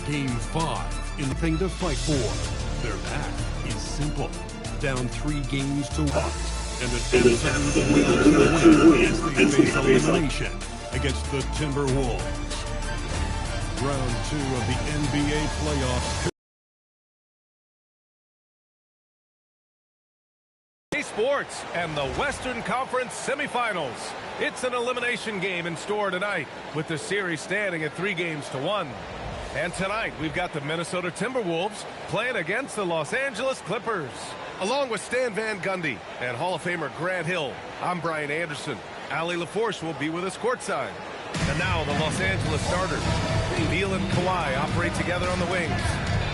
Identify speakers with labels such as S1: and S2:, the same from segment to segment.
S1: Game 5, anything to fight for. Their path is simple. Down 3 games to 1. And an absolute will to win as they face elimination against the Timberwolves. Round 2 of the NBA playoffs.
S2: Sports and the Western Conference semifinals. It's an elimination game in store tonight with the series standing at 3 games to 1. And tonight we've got the Minnesota Timberwolves playing against the Los Angeles Clippers. Along with Stan Van Gundy and Hall of Famer Grant Hill, I'm Brian Anderson. Allie LaForce will be with us courtside. And now the Los Angeles starters. Beal and Kawhi operate together on the wings.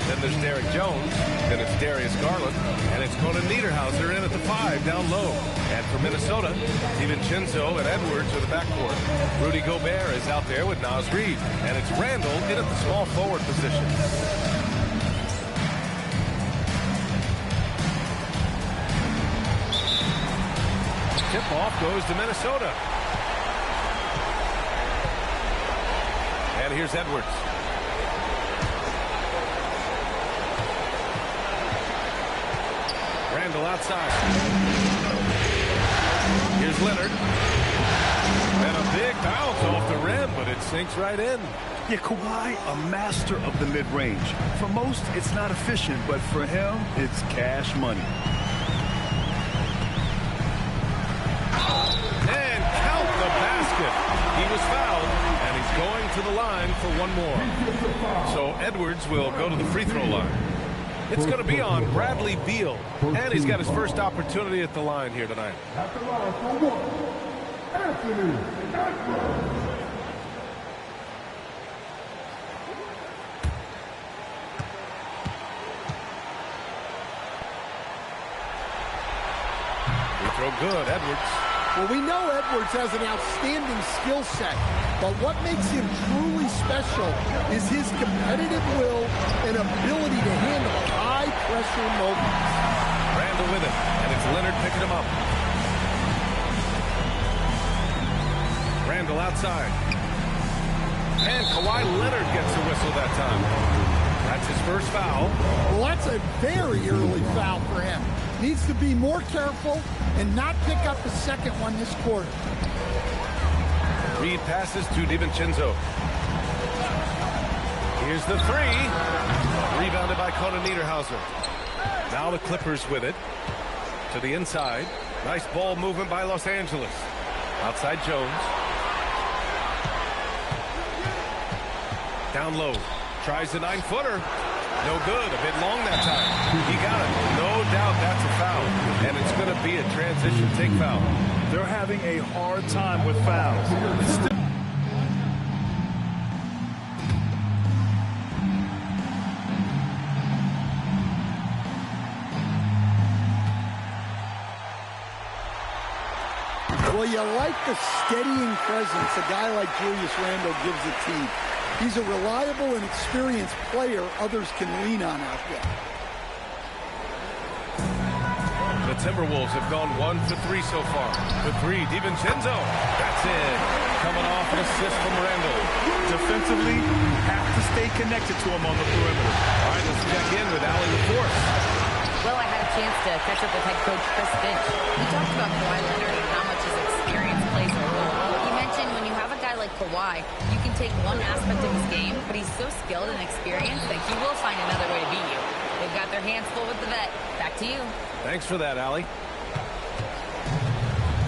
S2: Then there's Derek Jones, then it's Darius Garland, and it's Conan Niederhauser in at the 5 down low. And for Minnesota, DiVincenzo and Edwards are the backcourt. Rudy Gobert is out there with Naz Reid, and it's Randall in at the small forward position. Tip-off goes to Minnesota. And here's Edwards. Randall outside. Here's Leonard. And a big bounce off the rim, but it sinks right in.
S3: Yeah, Kawhi, a master of the mid-range. For most, it's not efficient, but for him, it's cash money.
S2: And count the basket. He was fouled, and he's going to the line for one more. So Edwards will go to the free throw line. It's going to be on Bradley Beal, and he's got his first opportunity at the line here tonight.
S4: At the line for 1, Anthony Edwards.
S2: Free throw good, Edwards.
S5: Well, we know Edwards has an outstanding skill set, but what makes him truly special is his competitive will and ability to handle high-pressure moments.
S2: Randall with it, and it's Leonard picking him up. Randall outside. And Kawhi Leonard gets the whistle that time. That's his first foul.
S5: Well, that's a very early foul for him. Needs to be more careful and not pick up the second one this quarter.
S2: Reid passes to DiVincenzo. Here's the 3. Rebounded by Conan Niederhauser. Now the Clippers with it. To the inside. Nice ball movement by Los Angeles. Outside Jones. Down low. Tries the 9-footer. No good. A bit long that time. He got it. No doubt that's a foul. And it's going to be a transition take foul.
S3: They're having a hard time with fouls.
S5: Well, you like the steadying presence a guy like Julius Randle gives a team. He's a reliable and experienced player others can lean on out there.
S2: The Timberwolves have gone 1 for 3 so far. The 3, DiVincenzo. That's it. Coming off an assist from Randall.
S3: Defensively, you have to stay connected to him on the perimeter.
S2: All right, let's check in with Allie LaForce.
S6: Well, I had a chance to catch up with head coach Chris Finch. He talked about Kawhi Leonard and how much his experience plays a role. He mentioned when you have a guy like Kawhi, you can take one aspect of his game, but he's so skilled and experienced that he will find another way to beat you. They've got their hands full with the vet. Back to you.
S2: Thanks for that, Allie.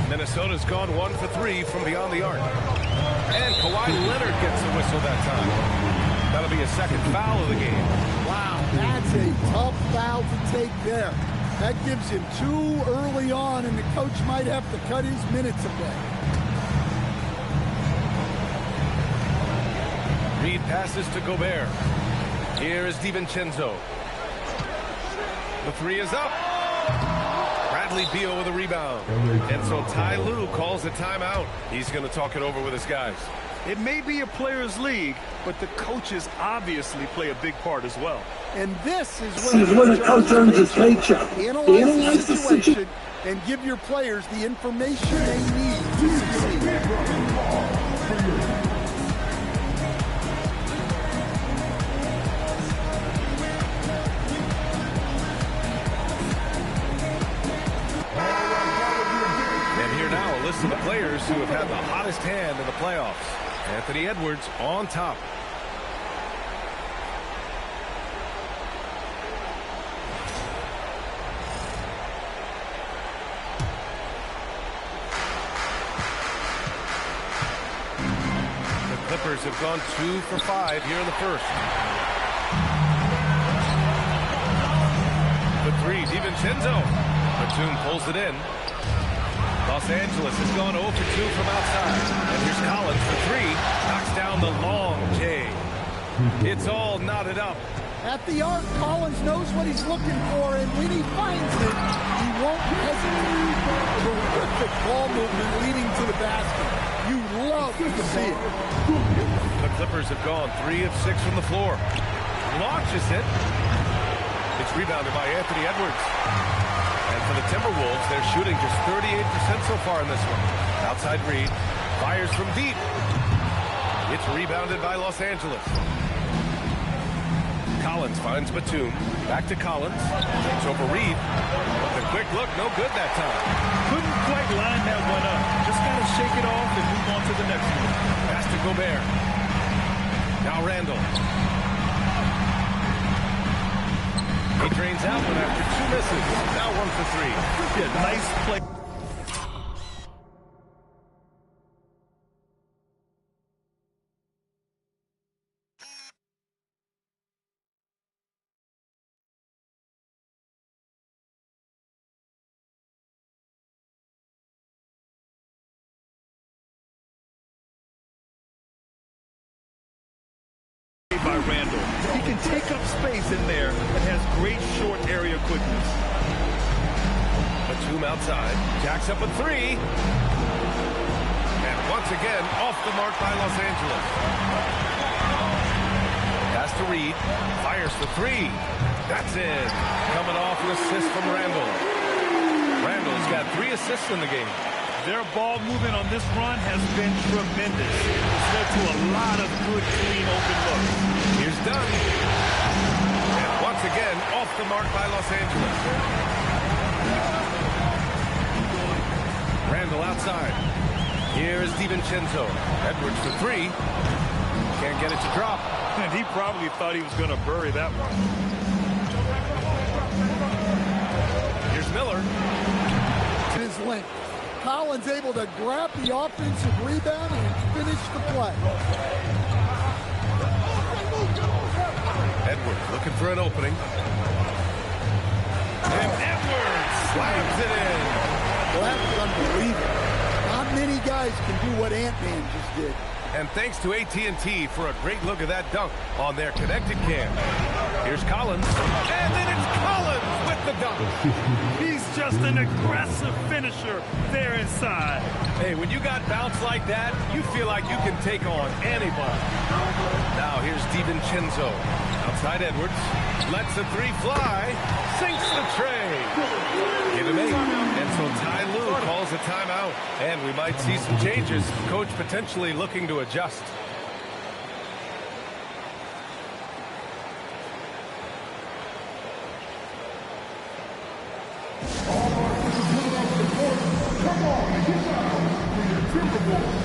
S2: Minnesota's gone 1 for 3 from beyond the arc. And Kawhi Leonard gets the whistle that time. That'll be a second foul of the game.
S5: Wow, that's a tough foul to take there. That gives him 2 early on, and the coach might have to cut his minutes a bit.
S2: Reid passes to Gobert. Here is DiVincenzo. The 3 is up. Bradley Beal with a rebound. And so Ty Lue calls a timeout. He's going to talk it over with his guys.
S3: It may be a players' league, but the coaches obviously play a big part as well.
S5: And this is where the coach earns his paycheck. Analyze the situation and give your players the information they need to succeed.
S2: now, a list of the players who have had the hottest hand in the playoffs. Anthony Edwards on top. The Clippers have gone 2 for 5 here in the first. The three, DiVincenzo. Batum pulls it in. Los Angeles has gone 0 for 2 from outside. And here's Collins for 3. Knocks down the long J. It's all knotted up.
S5: At the arc, Collins knows what he's looking for, and when he finds it, he won't hesitate. Terrific ball movement leading to the basket. You love to see it.
S2: The Clippers have gone 3 of 6 from the floor. Launches it. It's rebounded by Anthony Edwards. And for the Timberwolves, they're shooting just 38% so far in this one. Outside Reed. Fires from deep. It's rebounded by Los Angeles. Collins finds Batum. Back to Collins. It's over Reed. The quick look, no good that time.
S3: Couldn't quite line that one up. Just got to shake it off and move on to the next one.
S2: Pass to Gobert. Now Randall. He drains out one after 2 misses. Now 1 for 3.
S3: Yeah, nice play. By Randall. He can take up space in there and has great short area quickness.
S2: Batum outside. Jacks up a 3. And once again, off the mark by Los Angeles. Pass to Reed. Fires for 3. That's it. Coming off an assist from Randall. Randall's got 3 assists in the game.
S3: Their ball movement on this run has been tremendous. It's led to a lot of good, clean, open looks.
S2: Here's Dunn. And once again, off the mark by Los Angeles. Randall outside. Here is DiVincenzo. Edwards for 3. Can't get it to drop.
S3: And he probably thought he was going to bury that one.
S2: Here's Miller.
S5: His length. Collins able to grab the offensive rebound and finish the play.
S2: Edwards looking for an opening. And Edwards slams it in.
S5: Well, that was unbelievable. Not many guys can do what Ant-Man just did.
S2: And thanks to AT&T for a great look at that dunk on their connected cam. Here's Collins. And then it's Collins with the dunk.
S3: He's just an aggressive finisher there inside.
S2: Hey, when you got bounce like that, you feel like you can take on anybody. Now here's DiVincenzo. Outside Edwards. Lets the 3 fly. Sinks the tray. Give him 8. And so Ty Lue calls a timeout. And we might see some changes. Coach potentially looking to adjust.
S4: Come on, get out for your Timberwolves.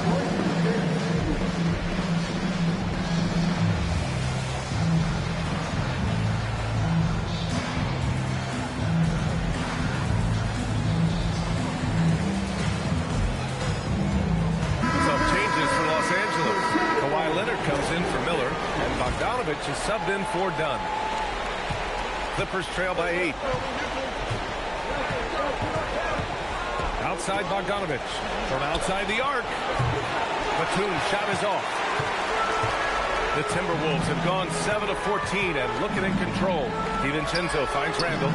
S2: Bogdanovich is subbed in for Dunn. Clippers trail by 8. Outside Bogdanovich. From outside the arc. Batum shot is off. The Timberwolves have gone 7 of 14 and looking in control. DiVincenzo finds Randall.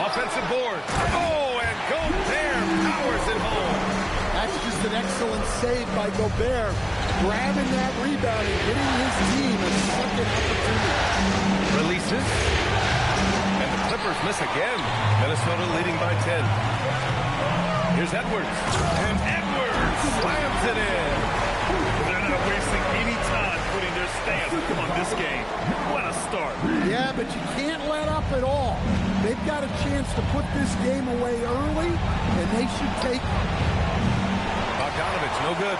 S2: Offensive board. Oh, and Gobert powers it home.
S5: That's just an excellent save by Gobert. Grabbing that rebound and getting his team a second opportunity.
S2: Releases. And the Clippers miss again. Minnesota leading by 10. Here's Edwards. And Edwards slams it in.
S3: They're not wasting any time putting their stamp on this game. What a start.
S5: Yeah, but you can't let up at all. They've got a chance to put this game away early, and they should take it.
S2: Bogdanovich, no good.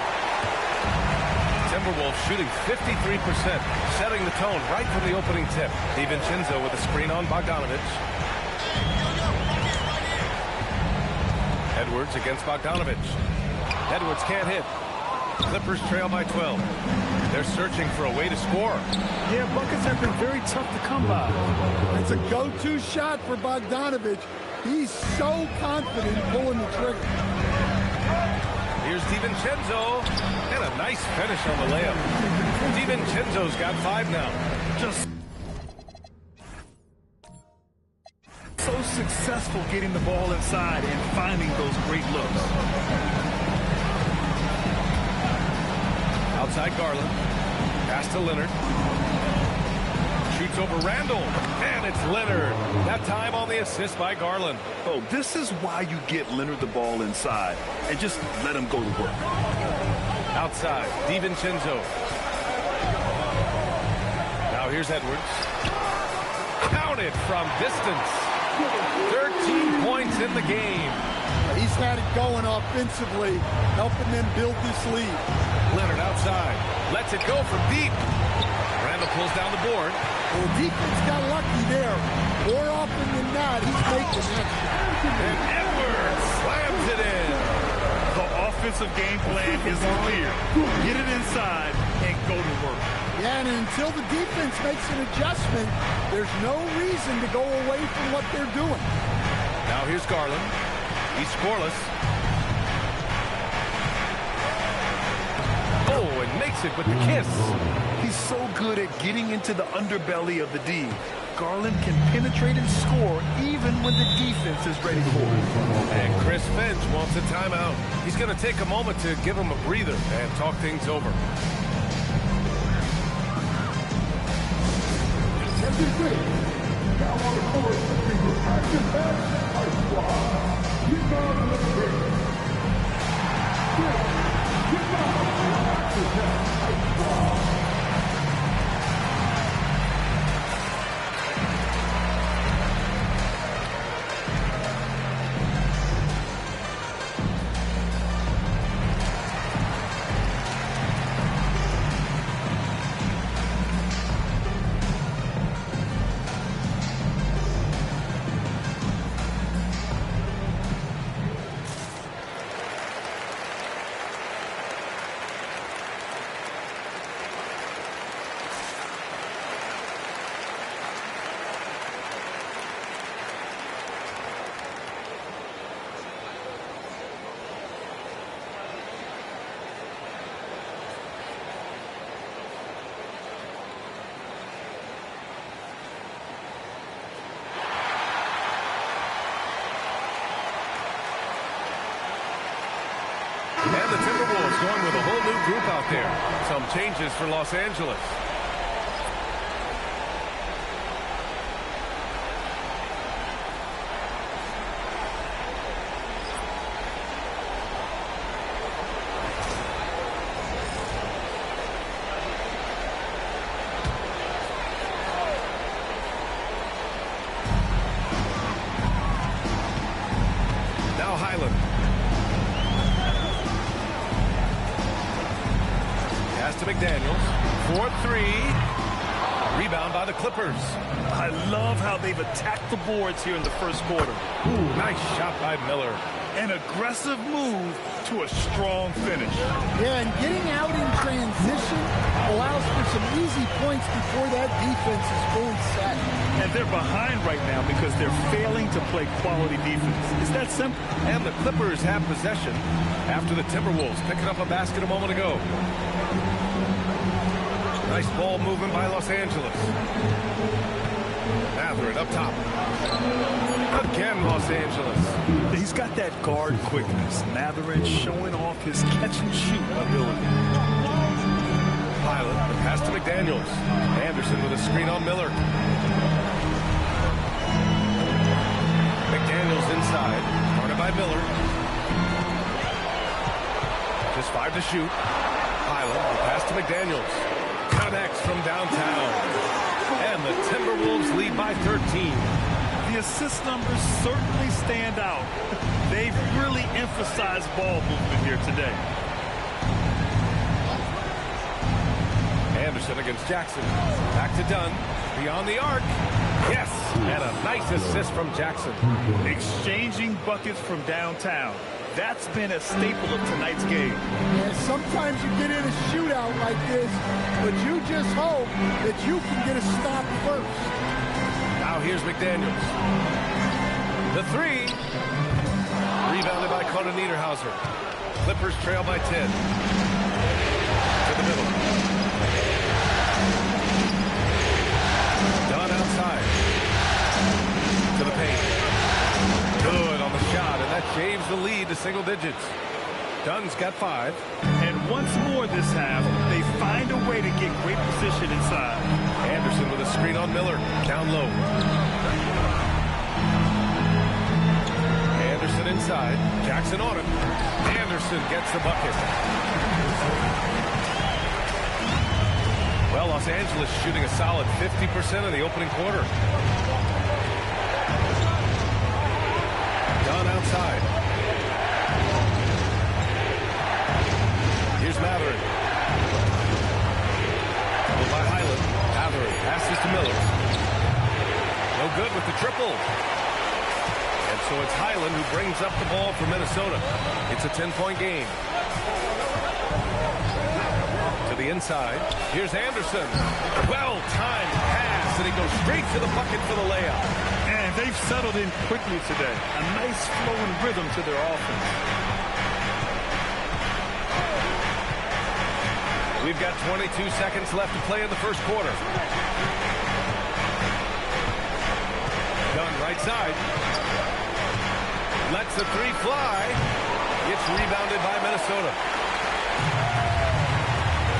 S2: Timberwolves shooting 53%, setting the tone right from the opening tip. DiVincenzo with a screen on Bogdanovich. Edwards against Bogdanovich. Edwards can't hit. Clippers trail by 12. They're searching for a way to score.
S3: Yeah, buckets have been very tough to come by.
S5: It's a go-to shot for Bogdanovich. He's so confident pulling the trigger.
S2: Here's DiVincenzo, and a nice finish on the layup. DiVincenzo's got 5 now.
S3: Just so successful getting the ball inside and finding those great looks.
S2: Outside Garland. Pass to Leonard. Shoots over Randall. And it's Leonard. That time on the assist by Garland.
S3: Oh, this is why you get Leonard the ball inside and just let him go to work.
S2: Outside, DiVincenzo. Now here's Edwards. Counted from distance. 13 points in the game.
S5: He's had it going offensively, helping them build this lead.
S2: Leonard outside. Lets it go from deep. Randall pulls down the board.
S5: Well, defense got lucky there. More often than not, he's making that shot.
S2: And Edwards slams it in.
S3: The offensive game plan is clear. Get it inside and go to work.
S5: Yeah, and until the defense makes an adjustment, there's no reason to go away from what they're doing.
S2: Now here's Garland. He's scoreless. Oh, and makes it with the kiss.
S3: He's so good at getting into the underbelly of the D. Garland can penetrate and score even when the defense is ready for it.
S2: And Chris Finch wants a timeout. He's going to take a moment to give him a breather and talk things over.
S4: Now on the court, the action pass, Ice Squad. Rebound to the ring. Action pass, Ice Squad.
S2: And the Timberwolves going with a whole new group out there. Some changes for Los Angeles. Now Highland. Pass to McDaniels. 4-3. Rebound by the Clippers.
S3: I love how they've attacked the boards here in the first quarter.
S2: Ooh, nice shot by Miller.
S3: An aggressive move to a strong finish.
S5: Yeah, and getting out in transition allows for some easy points before that defense is fully set.
S3: And they're behind right now because they're failing to play quality defense. It's that simple.
S2: And the Clippers have possession after the Timberwolves picking up a basket a moment ago. Nice ball movement by Los Angeles. Mathurin up top. Again, Los Angeles.
S3: He's got that guard quickness. Mathurin showing off his catch-and-shoot ability.
S2: Pilot, the pass to McDaniels. Anderson with a screen on Miller. McDaniels inside. Guarded by Miller. Just 5 to shoot. Pilot, the pass to McDaniels. Connects from downtown. And the Timberwolves lead by 13.
S7: The assist numbers certainly stand out. They've really emphasized ball movement here today.
S2: Anderson against Jackson. Back to Dunn. Beyond the arc. Yes! And a nice assist from Jackson.
S7: Exchanging buckets from downtown. That's been a staple of tonight's game.
S5: And sometimes you get in a shootout like this, but you just hope that you can get a stop first.
S2: Now here's McDaniels. The three. Rebounded by Conan Niederhauser. Clippers trail by 10. To the middle. Dunn outside. To the paint. Good on the shot, and that shaves the lead to single digits. Dunn's got 5.
S7: And once more this half, they find a way to get great position inside.
S2: Anderson with a screen on Miller. Down low. Anderson inside. Jackson on him. Anderson gets the bucket. Well, Los Angeles shooting a solid 50% in the opening quarter. Dunn outside. Here's Mathurin. Double by Highland. Mathurin passes to Miller. No good with the triple. And so it's Highland who brings up the ball for Minnesota. It's a 10-point game. To the inside. Here's Anderson. Well-timed pass, and he goes straight to the bucket for the layup.
S7: And they've settled in quickly today. A nice flowing rhythm to their offense.
S2: We've got 22 seconds left to play in the first quarter. Dunn right side. Lets the three fly. It's rebounded by Minnesota.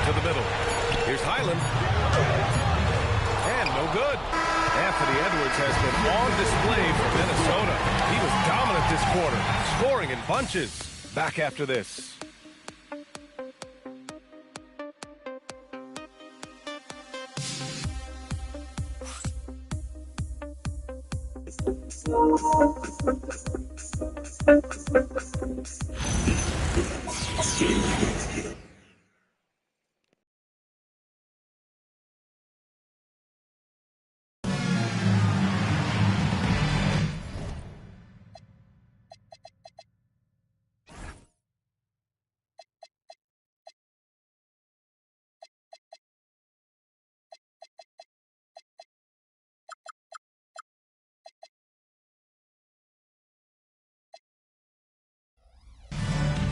S2: To the middle. Here's Highland. And no good. Anthony Edwards has been on display for Minnesota. He was dominant this quarter, scoring in bunches. Back after this.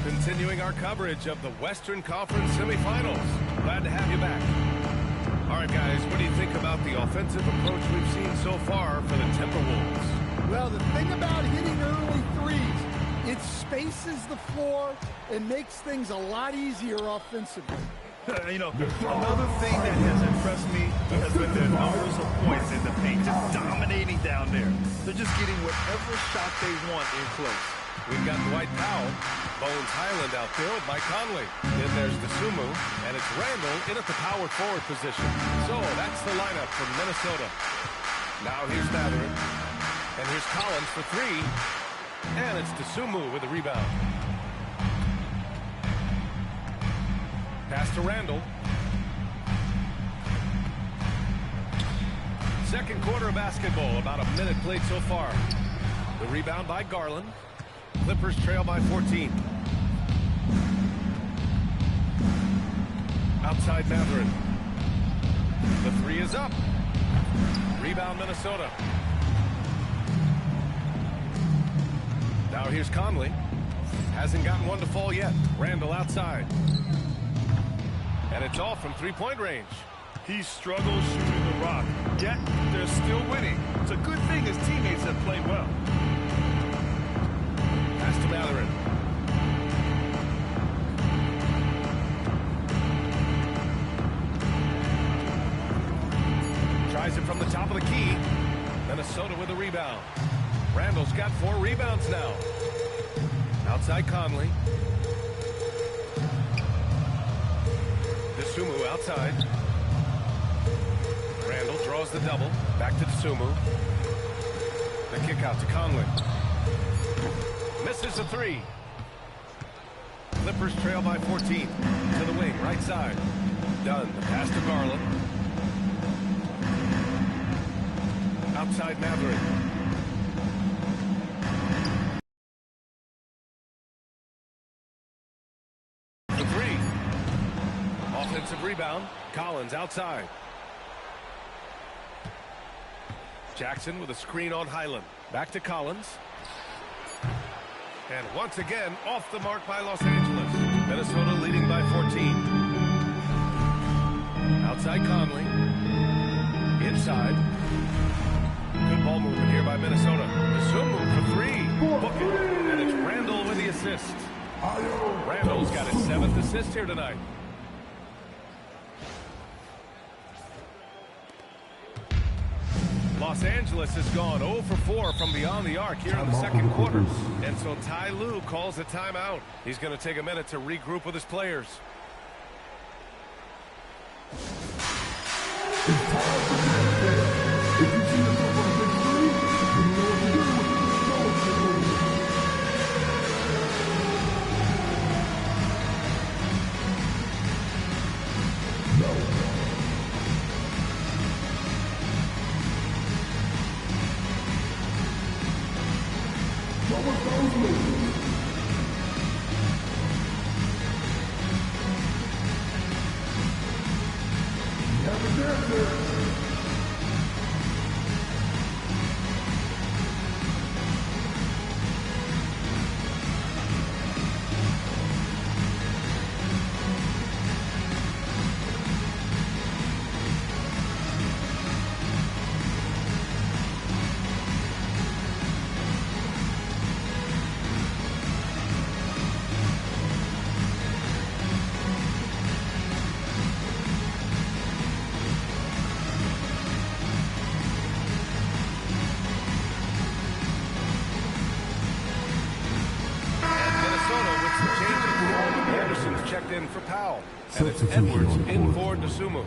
S2: Continuing our coverage of the Western Conference semifinals. Glad to have you back. All right, guys, what do you think about the offensive approach we've seen so far for the Timberwolves?
S5: Well, the thing about hitting early threes, it spaces the floor and makes things a lot easier offensively.
S7: You know, another thing that has impressed me has been their numbers of points in the paint, just dominating down there. They're just getting whatever shot they want in close.
S2: We've got Dwight Powell, Bones Highland out there with Mike Conley. Then there's Dosunmu, and it's Randall in at the power forward position. So that's the lineup from Minnesota. Now here's Mathurin, and here's Collins for 3, and it's Dosunmu with the rebound. Pass to Randall. Second quarter of basketball, about a minute played so far. The rebound by Garland. Clippers trail by 14. Outside Mathurin. The 3 is up. Rebound Minnesota. Now here's Conley. Hasn't gotten one to fall yet. Randall outside. And it's off from three-point range.
S7: He struggles shooting the rock, yet they're still winning. It's a good thing his teammates have played well.
S2: Pass to Mathurin. Tries it from the top of the key. Minnesota with a rebound. Randall's got 4 rebounds now. Outside Conley. Dosunmu outside. Randall draws the double. Back to Dosunmu. The kick out to Conley. Misses a three. Clippers trail by 14. To the wing, right side. Dunn, the pass to Garland. Outside Mathurin. The three. Offensive rebound. Collins outside. Jackson with a screen on Highland. Back to Collins. And once again, off the mark by Los Angeles. Minnesota leading by 14. Outside Conley. Inside. Good ball movement here by Minnesota. Dosunmu for three. Book it. And it's Randall with the assist. Randall's got his 7th assist here tonight. Los Angeles has gone 0 for 4 from beyond the arc here in the second quarter. And so Ty Lue calls a timeout. He's going to take a minute to regroup with his players. Checked in for Powell. And it's Edwards in for Dosunmu.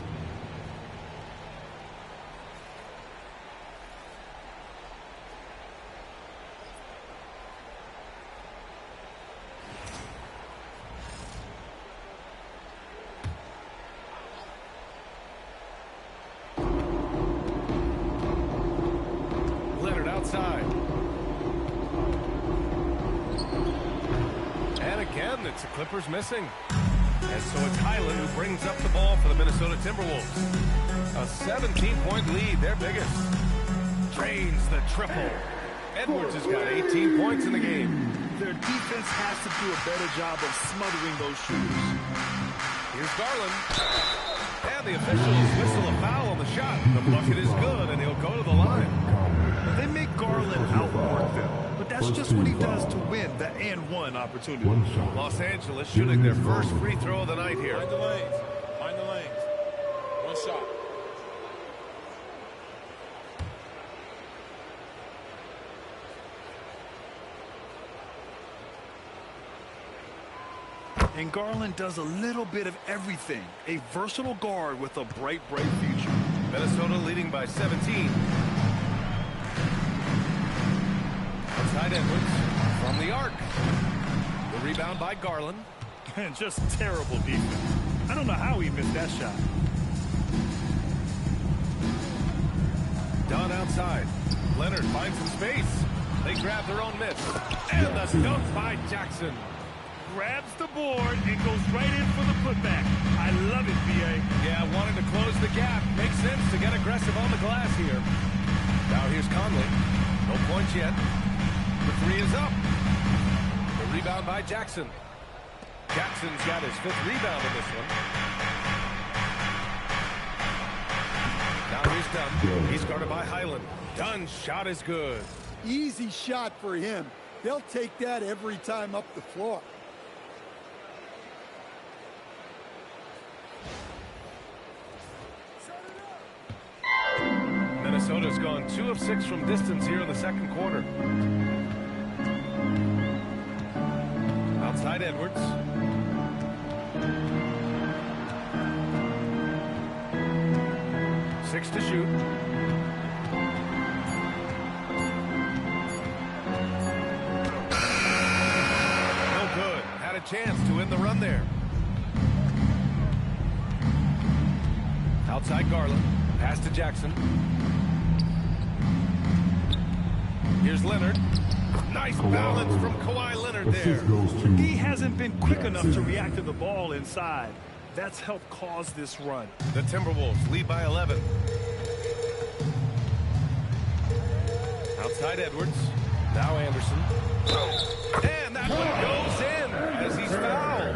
S2: Leonard outside. And again, it's the Clippers missing. And so it's Highland who brings up the ball for the Minnesota Timberwolves. A 17-point lead, their biggest. Drains the triple. Edwards has got 18 points in the game.
S7: Their defense has to do a better job of smothering those shooters.
S2: Here's Garland. And the officials whistle a foul on the shot. The bucket is good, and he'll go to the line.
S7: They make Garland outwork them, but that's just what he does to win the and-one opportunity.
S2: Los Angeles shooting their first free throw of the night here.
S8: Find the lanes. Find the lanes. One shot.
S7: And Garland does a little bit of everything. A versatile guard with a bright future.
S2: Minnesota leading by 17. Outside Edwards from the arc. The rebound by Garland.
S7: And just terrible defense. I don't know how he missed that shot.
S2: Dunn outside. Leonard finds some space. They grab their own miss. And the dunk by Jackson.
S7: Grabs the board and goes right in for the putback. I love it, B.A.
S2: Yeah, wanting to close the gap. Makes sense to get aggressive on the glass here. Now here's Conley. No points yet. The three is up. The rebound by Jackson. Jackson's got his 5th rebound in this one. Now here's Dunn. He's guarded by Highland. Dunn's shot is good.
S5: Easy shot for him. They'll take that every time up the floor.
S2: Minnesota's gone 2 of 6 from distance here in the second quarter. Outside Edwards. Six to shoot. chance to win the run there. Outside Garland. Pass to Jackson. Here's Leonard. Nice balance from Kawhi Leonard there.
S7: He hasn't been quick enough to react to the ball inside. That's helped cause this run.
S2: The Timberwolves lead by 11. Outside Edwards. Now Anderson. And that one goes in as he's fouled.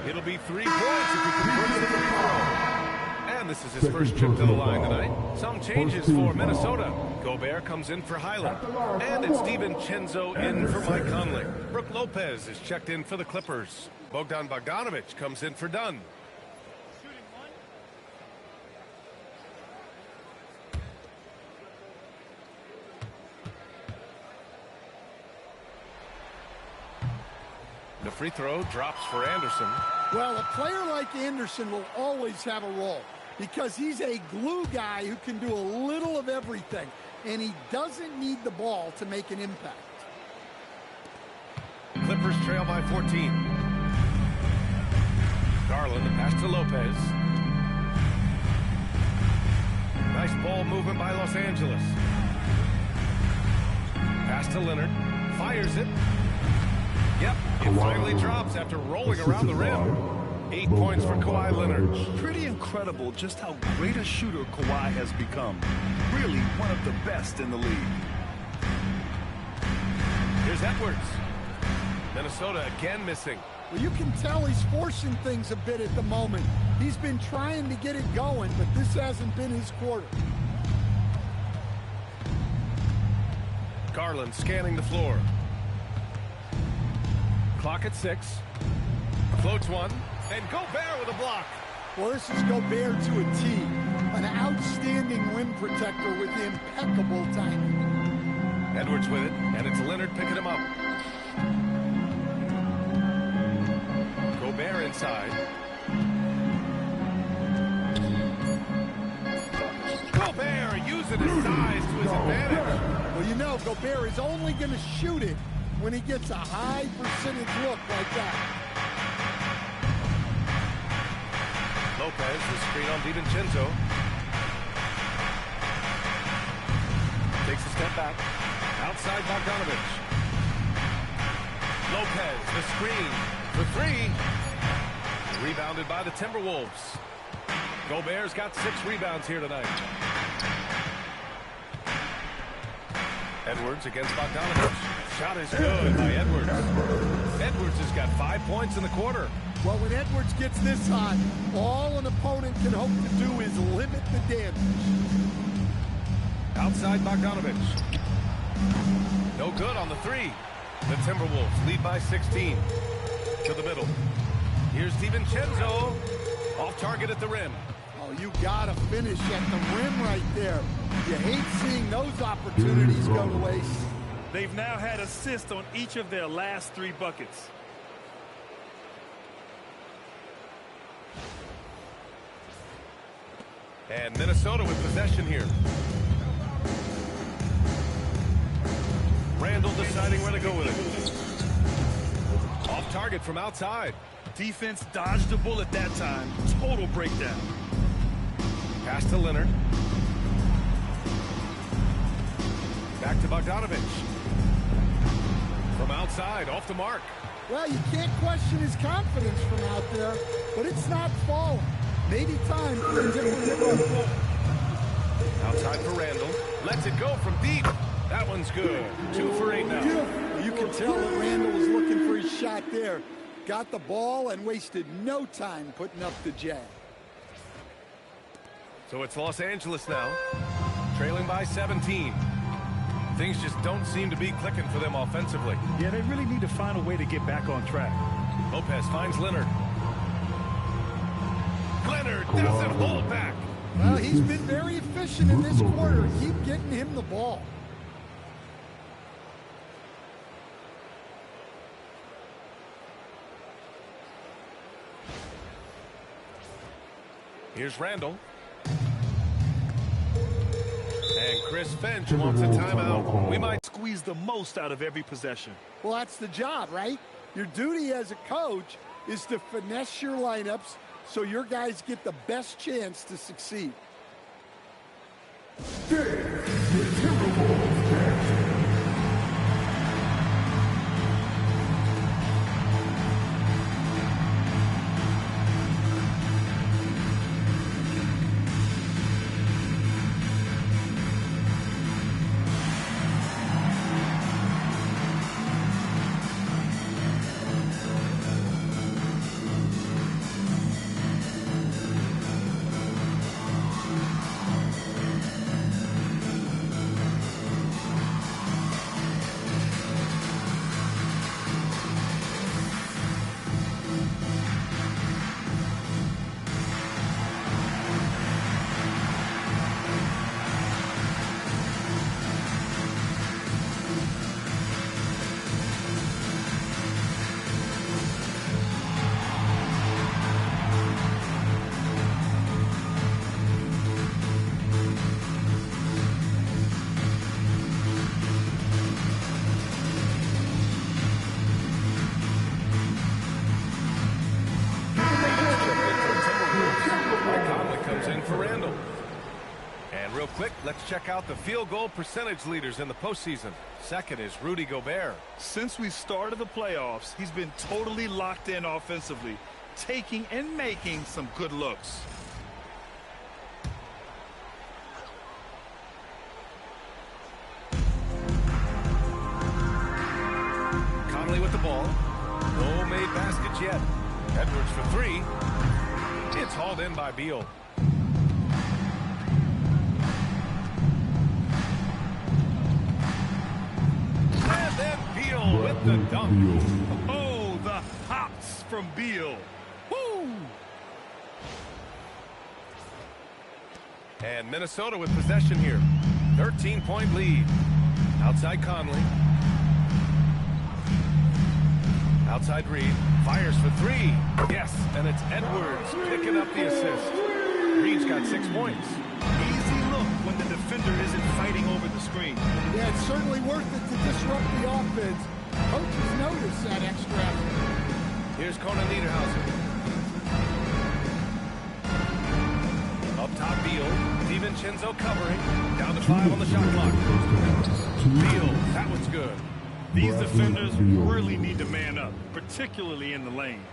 S2: It'll be 3 points if he converts the free throw. And this is his first trip to the line tonight. Some changes for Minnesota. Gobert comes in for Highland. And it's DiVincenzo in for Mike Conley. Brook Lopez is checked in for the Clippers. Bogdan Bogdanović comes in for Dunn. The free throw drops for Anderson.
S5: Well, a player like Anderson will always have a role because he's a glue guy who can do a little of everything, and he doesn't need the ball to make an impact.
S2: Clippers trail by 14. Garland, the pass to Lopez. Nice ball movement by Los Angeles. Pass to Leonard. Fires it. Yep, it finally drops after rolling around the rim. 8 points for Kawhi Leonard.
S7: Pretty incredible just how great a shooter Kawhi has become. Really one of the best in the league.
S2: Here's Edwards. Minnesota again missing.
S5: Well, you can tell he's forcing things a bit at the moment. He's been trying to get it going, but this hasn't been his quarter.
S2: Garland scanning the floor. Clock at 6. Floats one. And Gobert with a block.
S5: Well, this is Gobert to a T. An outstanding rim protector with impeccable timing.
S2: Edwards with it, and it's Leonard picking him up. Gobert inside. Gobert using his size to his advantage.
S5: Well, you know, Gobert is only going to shoot it when he gets a high percentage look like that.
S2: Lopez, the screen on DiVincenzo. Takes a step back. Outside Bogdanović. Lopez, the screen for 3. Rebounded by the Timberwolves. Gobert's got 6 rebounds here tonight. Edwards against Bogdanović. Shot is good by Edwards. Edwards has got 5 points in the quarter.
S5: Well, when Edwards gets this hot, all an opponent can hope to do is limit the damage.
S2: Outside Bogdanović. No good on the 3. The Timberwolves lead by 16. To the middle. Here's DiVincenzo. Off target at the rim.
S5: Oh, you gotta finish at the rim right there. You hate seeing those opportunities go to waste.
S7: They've now had assists on each of their last 3 buckets.
S2: And Minnesota with possession here. Randall deciding where to go with it. Off target from outside.
S7: Defense dodged the bullet that time. Total breakdown.
S2: Pass to Leonard. Back to Bogdanović. From outside, off the mark.
S5: Well, you can't question his confidence from out there, but it's not falling. Maybe time for a different approach.
S2: Outside for Randall. Lets it go from deep. That one's good. 2 for 8 now.
S5: You can tell that Randall was looking for his shot there. Got the ball and wasted no time putting up the jab.
S2: So it's Los Angeles now. Trailing by 17. Things just don't seem to be clicking for them offensively.
S7: Yeah, they really need to find a way to get back on track.
S2: Lopez finds Leonard. Leonard doesn't hold back.
S5: Well, he's been very efficient in this quarter. Keep getting him the ball.
S2: Here's Randall. And Chris Finch wants a timeout. We might
S7: squeeze the most out of every possession.
S5: Well, that's the job, right? Your duty as a coach is to finesse your lineups so your guys get the best chance to succeed.
S2: Quick, let's check out the field goal percentage leaders in the postseason. Second is Rudy Gobert.
S7: Since we started the playoffs, he's been totally locked in offensively, taking and making some good looks.
S2: Conley with the ball. No made baskets yet. Edwards for three. It's hauled in by Beal. And then Beal with the dunk.
S7: Oh, the hops from Beal. Woo!
S2: And Minnesota with possession here. 13-point lead. Outside Conley. Outside Reed. Fires for three. Yes, and it's Edwards picking up the assist. Reed's got 6 points.
S7: Easy look when the defender isn't fighting over the screen.
S5: Yeah, it's certainly worth it to disrupt the offense. Coaches notice that extra effort.
S2: Here's Conan Niederhauser. Up top, Beal. DiVincenzo covering. Down to 5 on the shot clock. Beal, that one's good.
S7: These defenders really need to man up, particularly in the lane.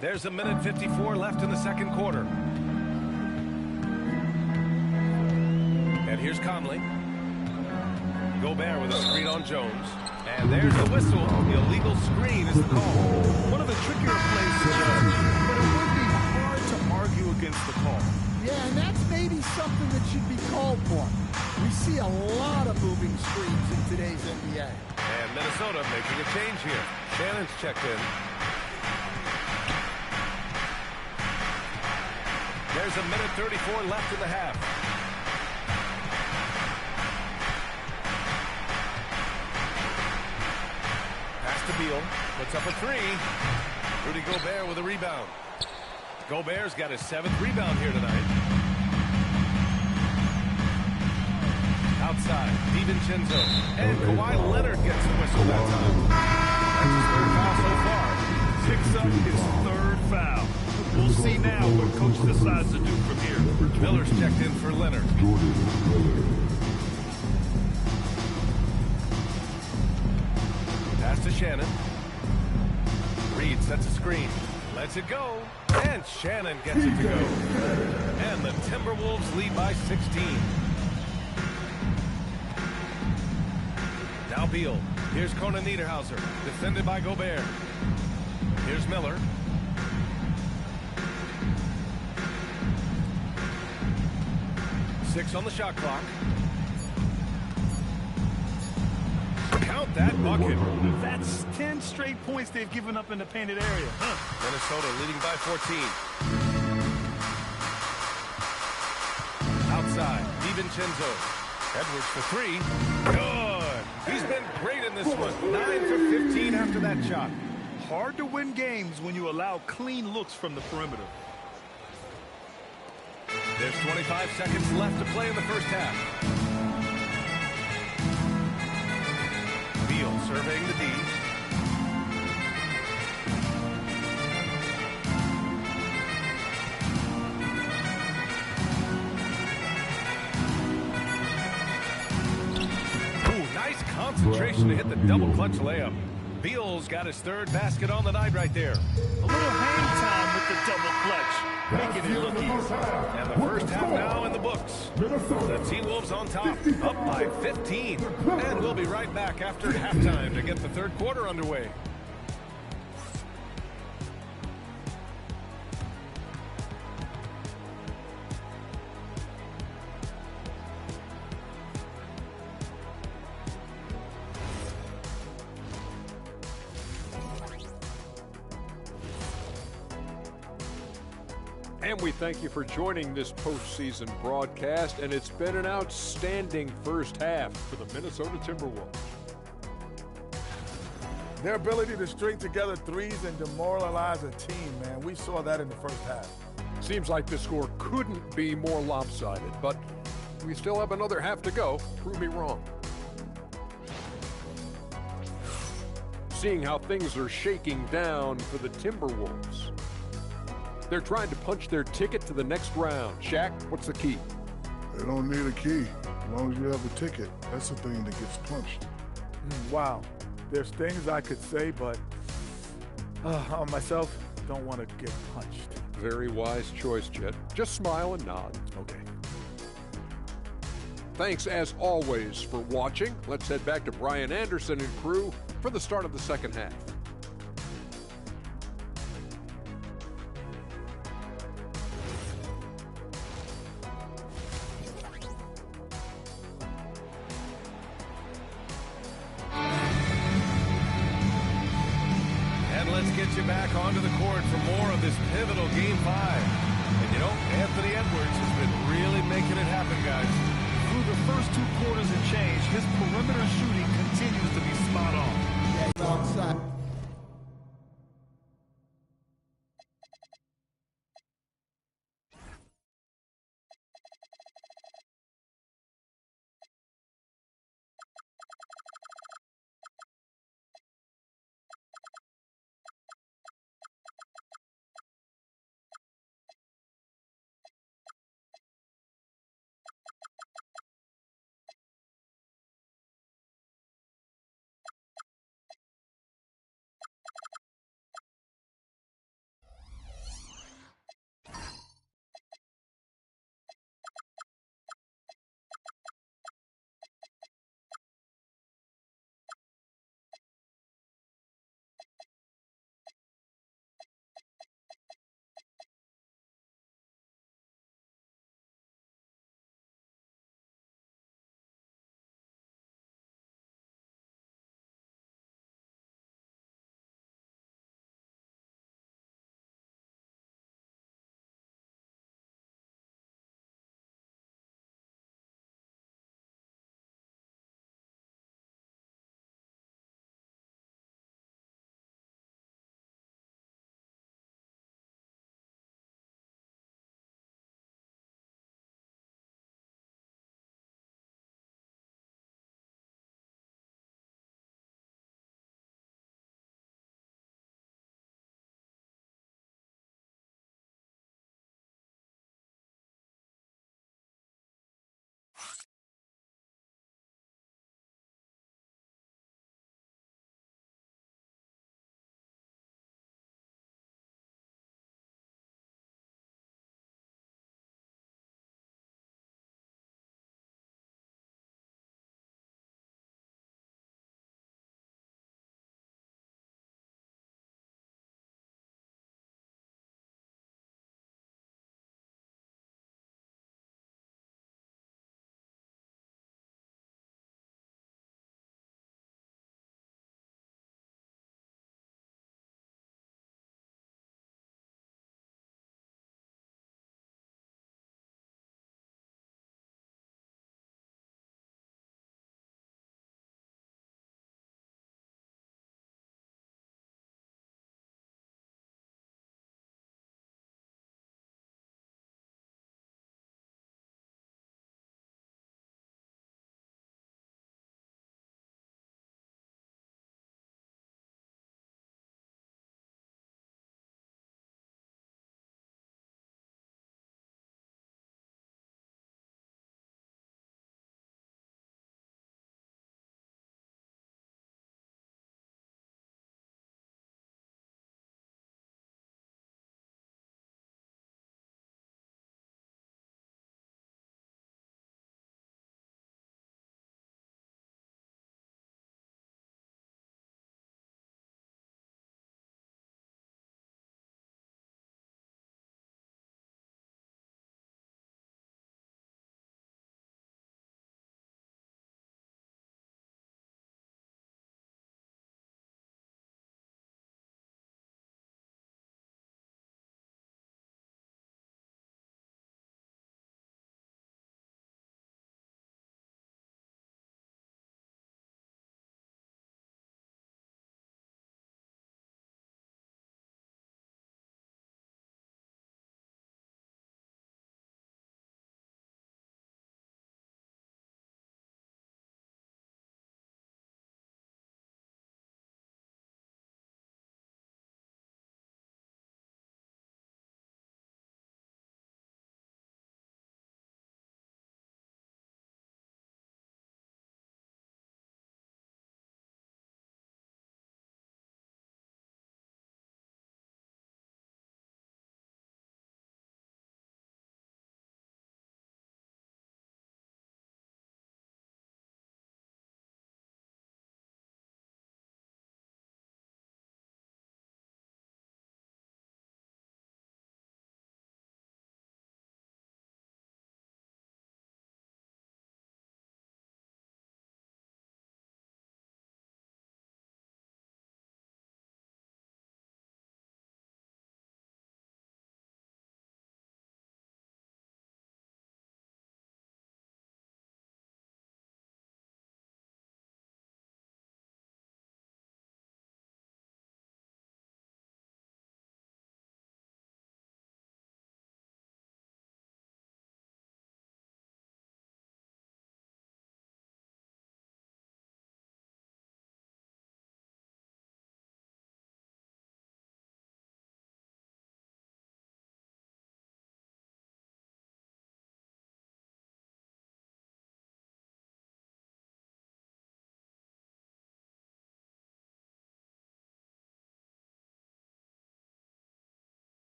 S2: There's a minute 54 left in the second quarter. And here's Conley. Gobert with a screen on Jones. And there's the whistle. The illegal screen is the call.
S7: One of the trickier plays to judge, but it would be hard to argue against the call.
S5: Yeah, and that's maybe something that should be called for. We see a lot of moving screens in today's NBA.
S2: And Minnesota making a change here. Shannon's checked in. There's a minute 34 left in the half. Pass to Beal. Puts up a three. Rudy Gobert with a rebound. Gobert's got his 7th rebound here tonight. Outside, DiVincenzo. And Kawhi Leonard gets the whistle that time. That's his 3rd foul so far.
S7: Picks up his 3rd foul. We'll see now what coach decides to do from here.
S2: Miller's checked in for Leonard. Pass to Shannon. Reed sets a screen. Lets it go. And Shannon gets it to go. And the Timberwolves lead by 16. Now Beal. Here's Conan Niederhauser. Defended by Gobert. Here's Miller. Six on the shot clock. Count that bucket.
S7: That's 10 straight points they've given up in the painted area.
S2: Minnesota leading by 14. Outside, DiVincenzo. Edwards for three. Good. He's been great in this one. 9 for 15 after that shot.
S7: hard to win games when you allow clean looks from the perimeter.
S2: There's 25 seconds left to play in the first half. Beal surveying the D. Ooh, nice concentration to hit the double clutch layup. Beal's got his third basket on the night right there.
S7: A little hang time with the double clutch, making it look easy.
S2: And the first half now in the books. The T-Wolves on top, up by 15. And we'll be right back after halftime to get the third quarter underway.
S9: And we thank you for joining this postseason broadcast, and it's been an outstanding first half for the Minnesota Timberwolves.
S10: Their ability to string together threes and demoralize a team, man. We saw that in the first half.
S9: Seems like the score couldn't be more lopsided, but we still have another half to go. Prove me wrong. Seeing how things are shaking down for the Timberwolves. They're trying to punch their ticket to the next round. Shaq, what's the key?
S4: They don't need a key. As long as you have a ticket, that's the thing that gets punched.
S10: Wow. There's things I could say, but on myself, don't want to get punched.
S9: Very wise choice, Jet. Just smile and nod.
S10: Okay.
S9: Thanks, as always, for watching. Let's head back to Brian Anderson and crew for the start of the second half.
S2: Let's get you back onto the court for more of this pivotal Game 5. And you know, Anthony Edwards has been really making it happen, guys.
S7: Through the first 2 quarters and change, his perimeter shooting continues to be spot on.
S5: Yeah, he's on side.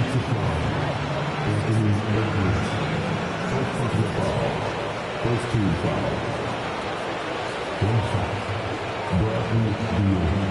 S4: First team foul. One shot. Bradley Beal.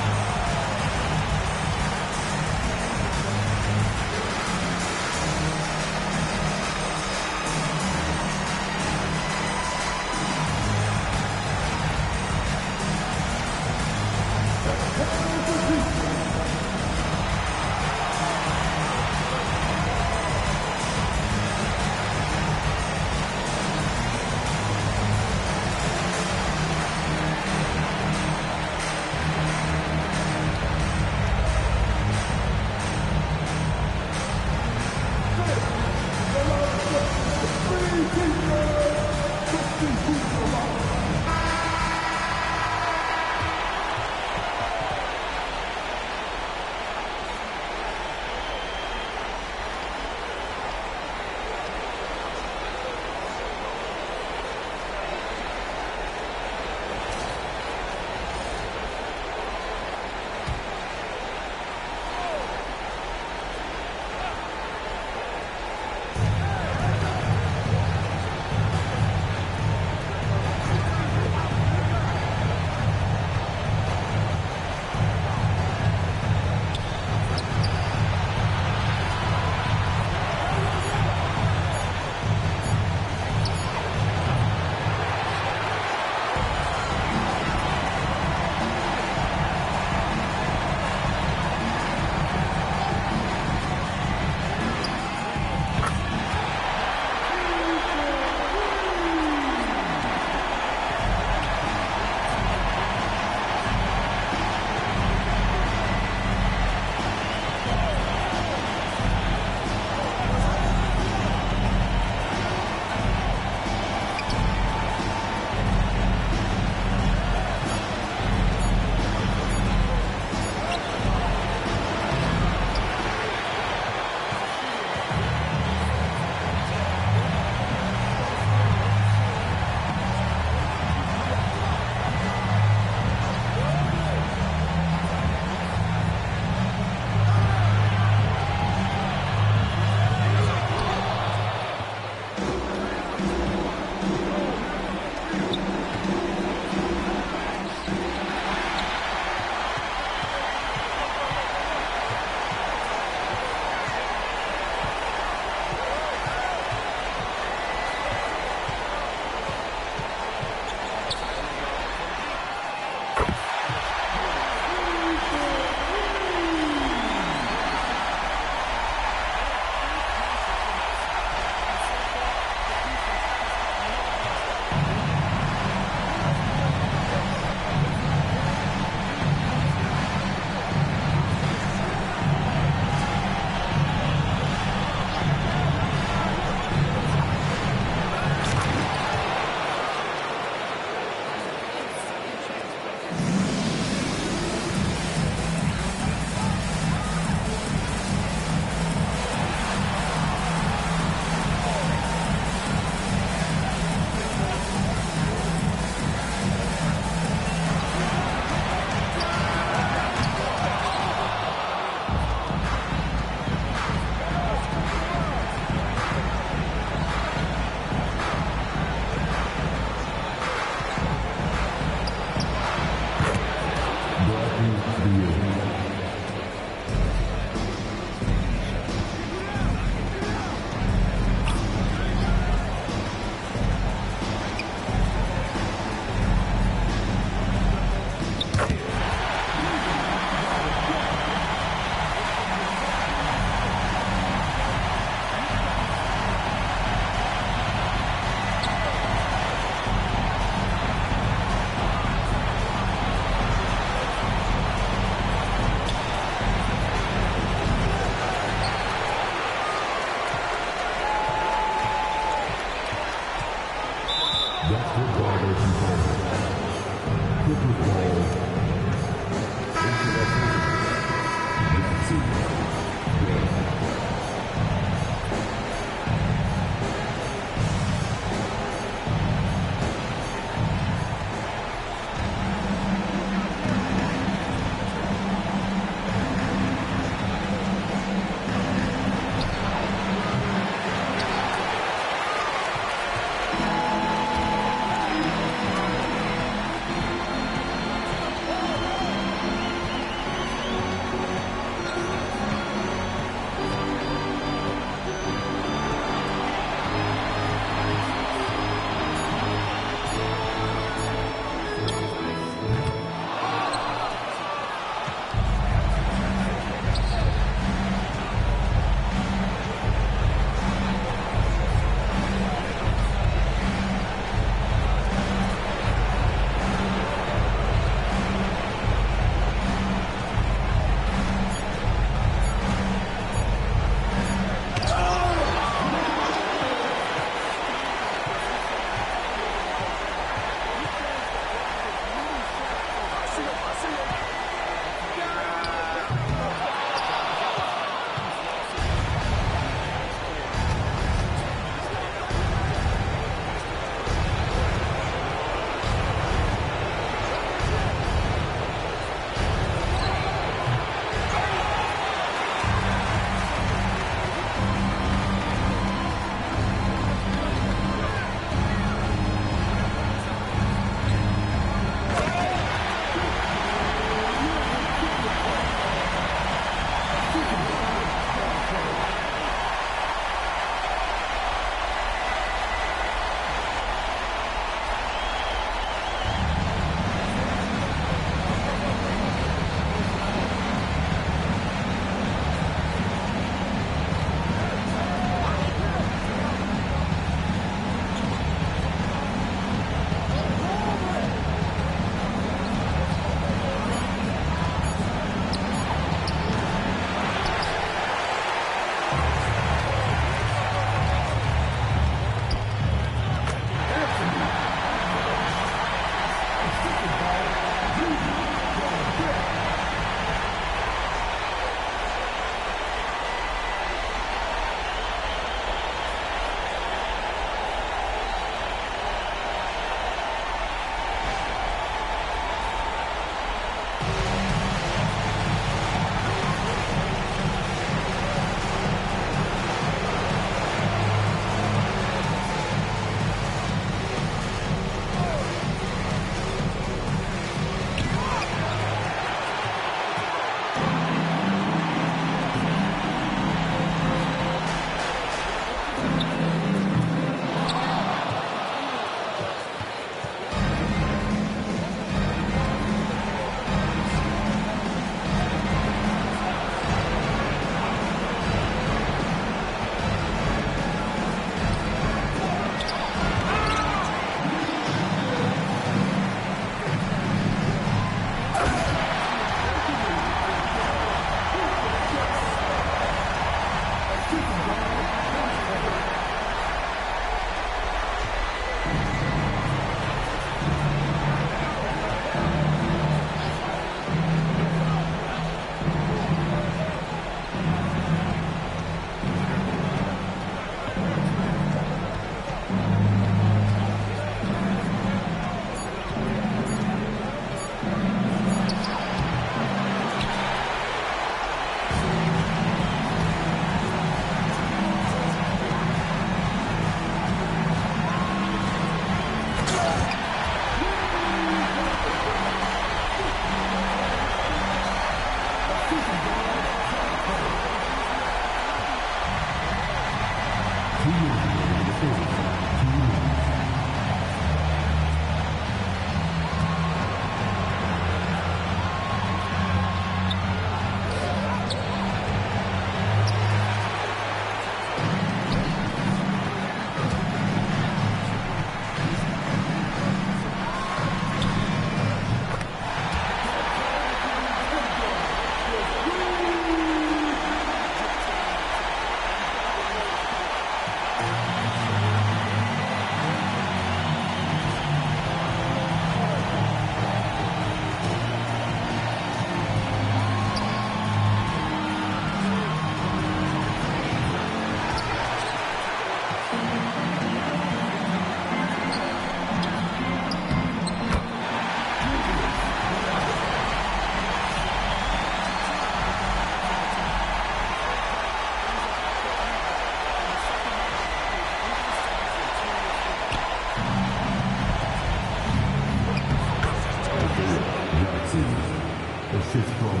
S4: Assist from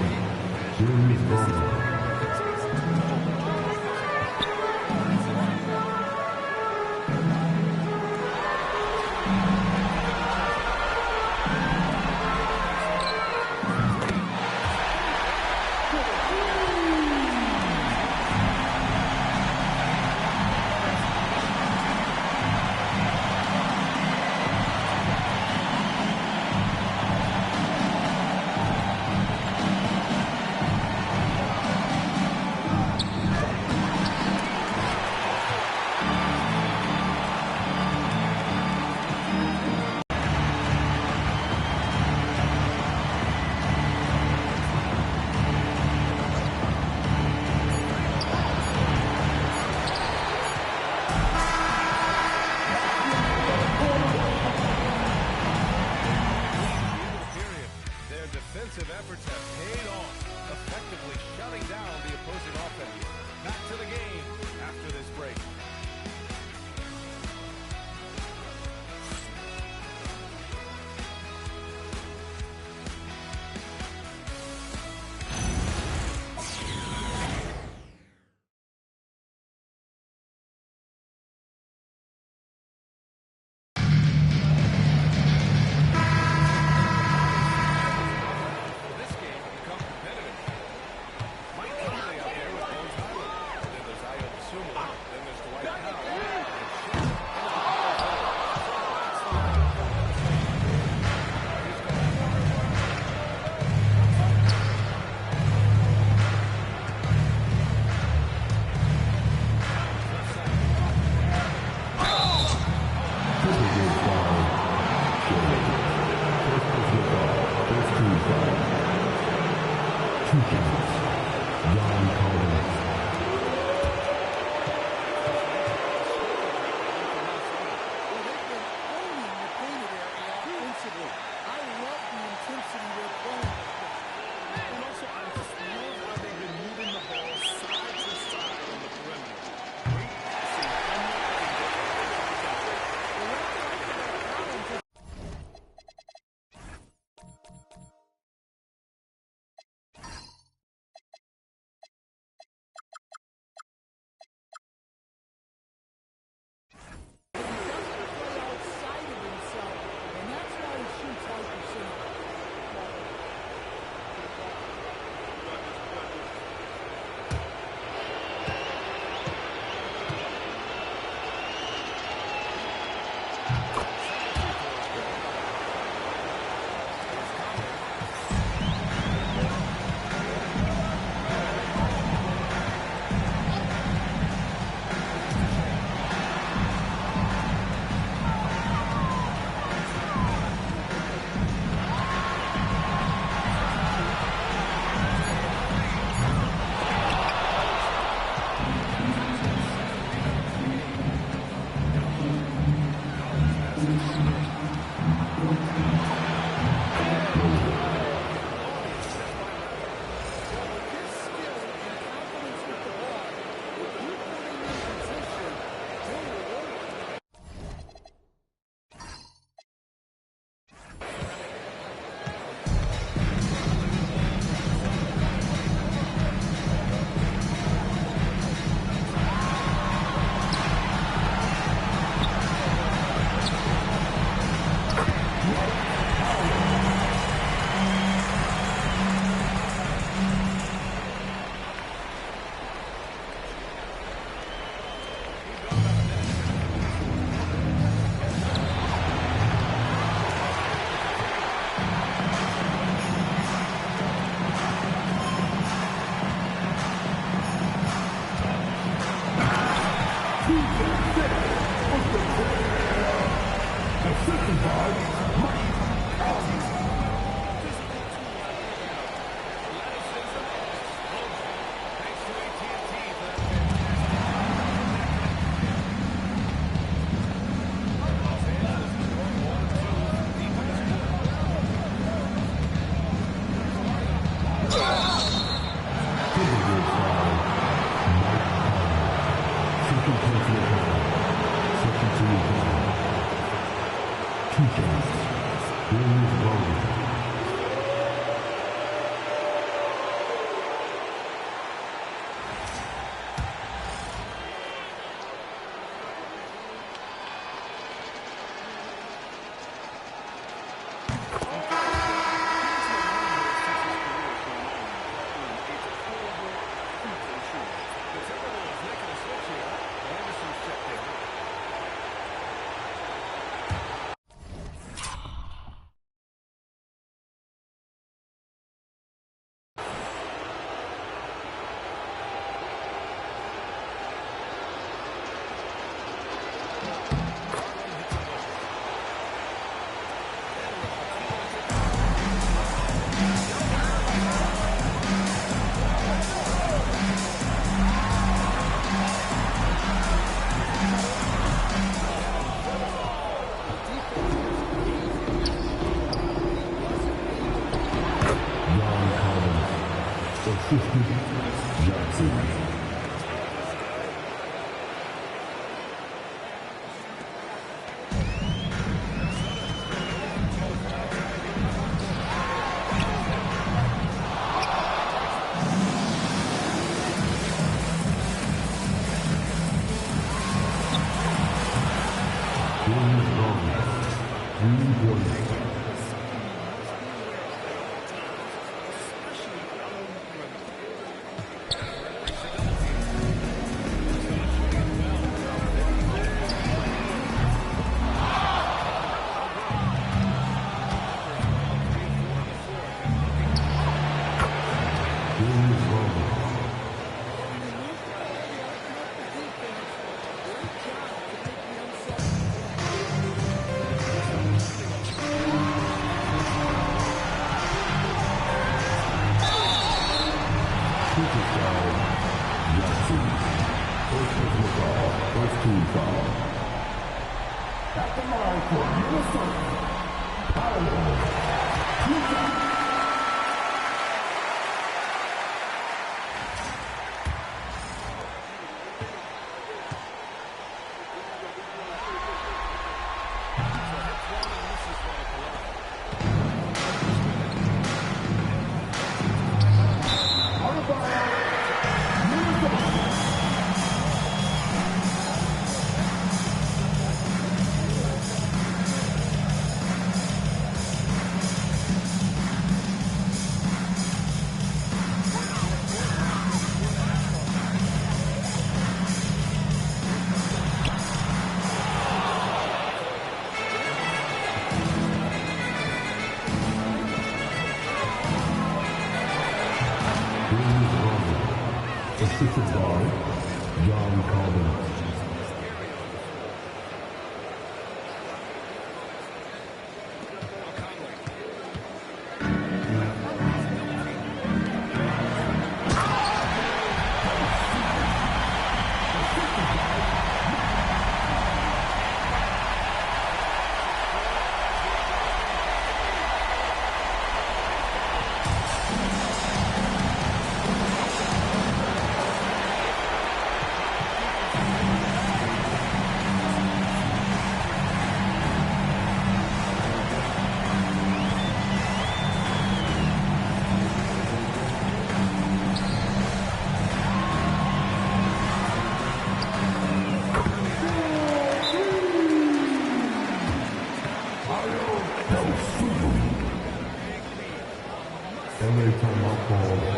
S4: Jeremy Garland. Assisted by John Collins. LA timeout call.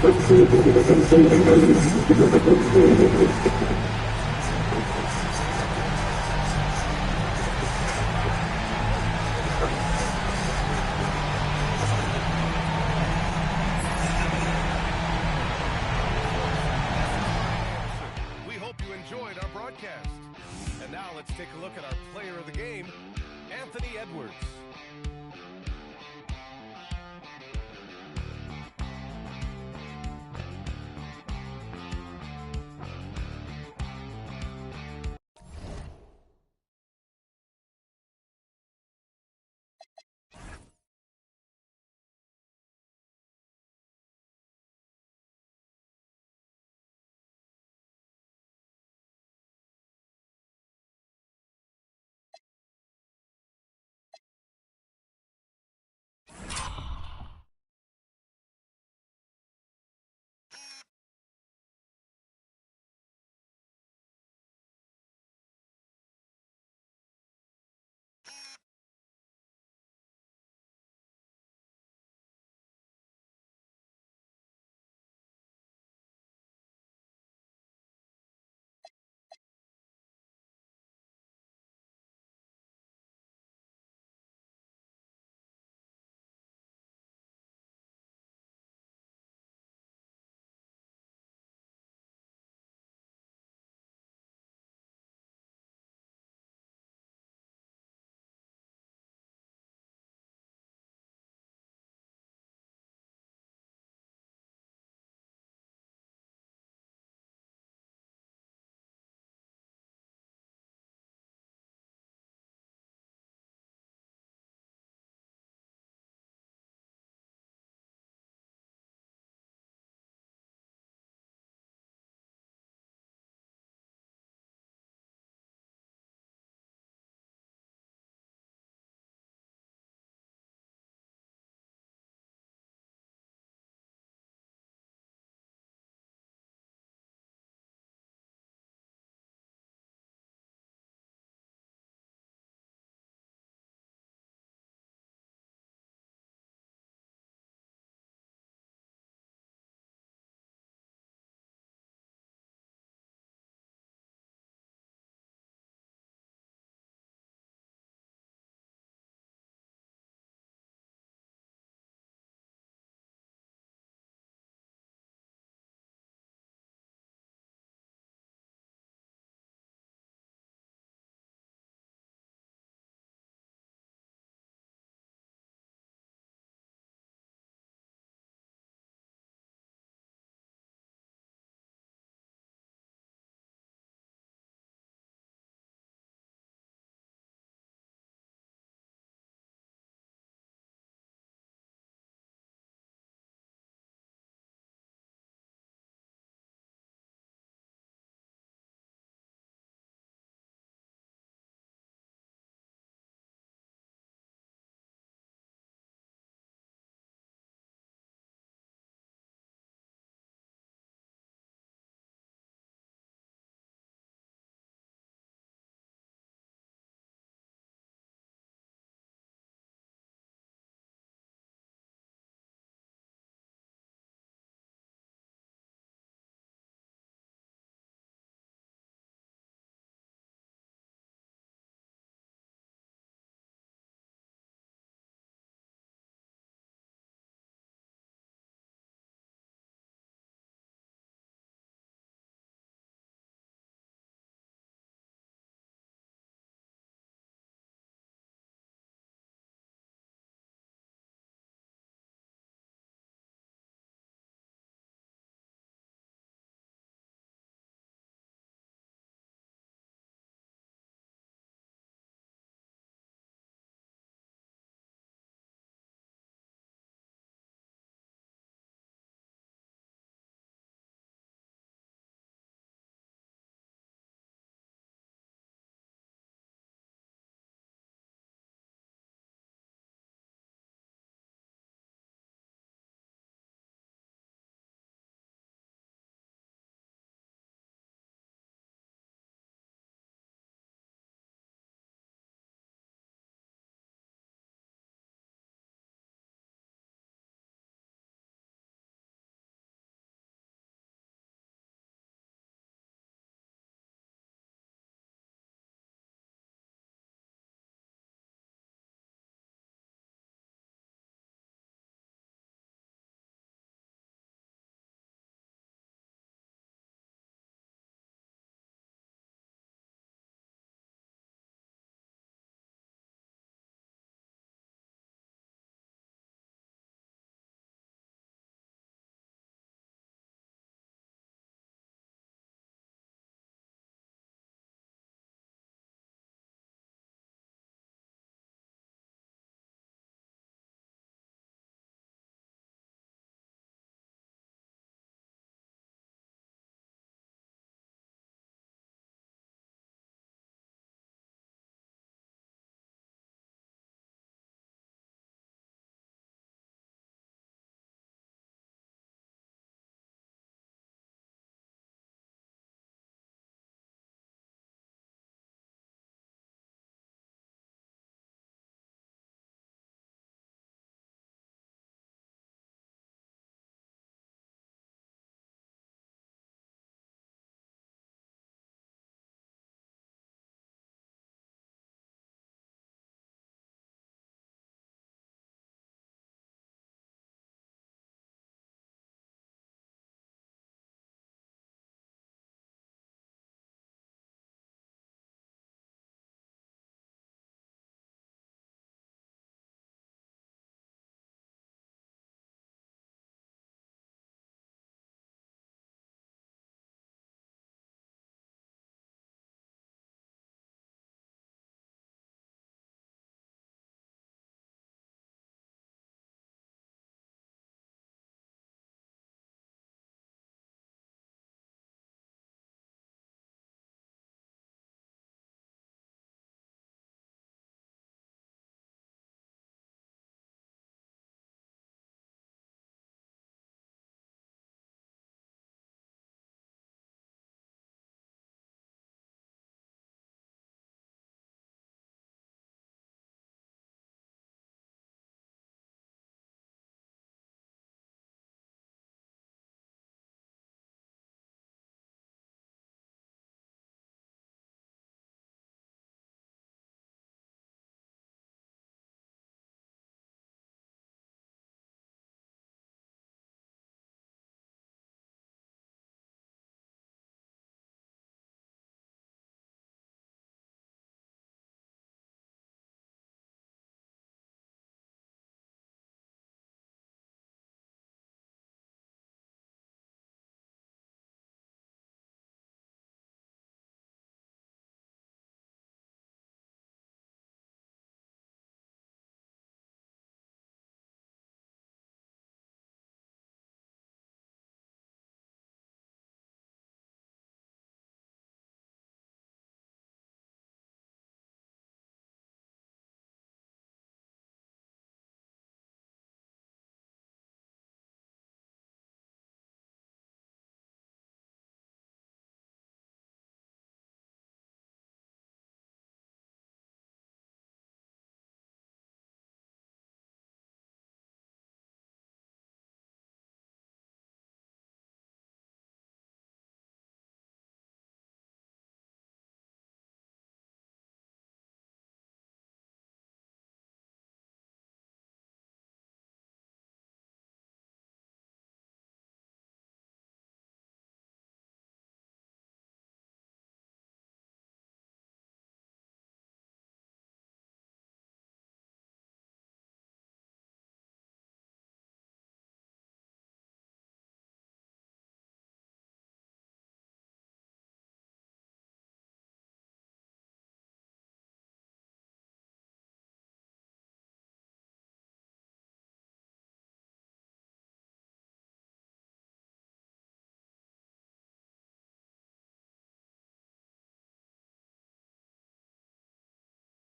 S2: We hope you enjoyed our broadcast. And now let's take a look at our player of the game, Anthony Edwards.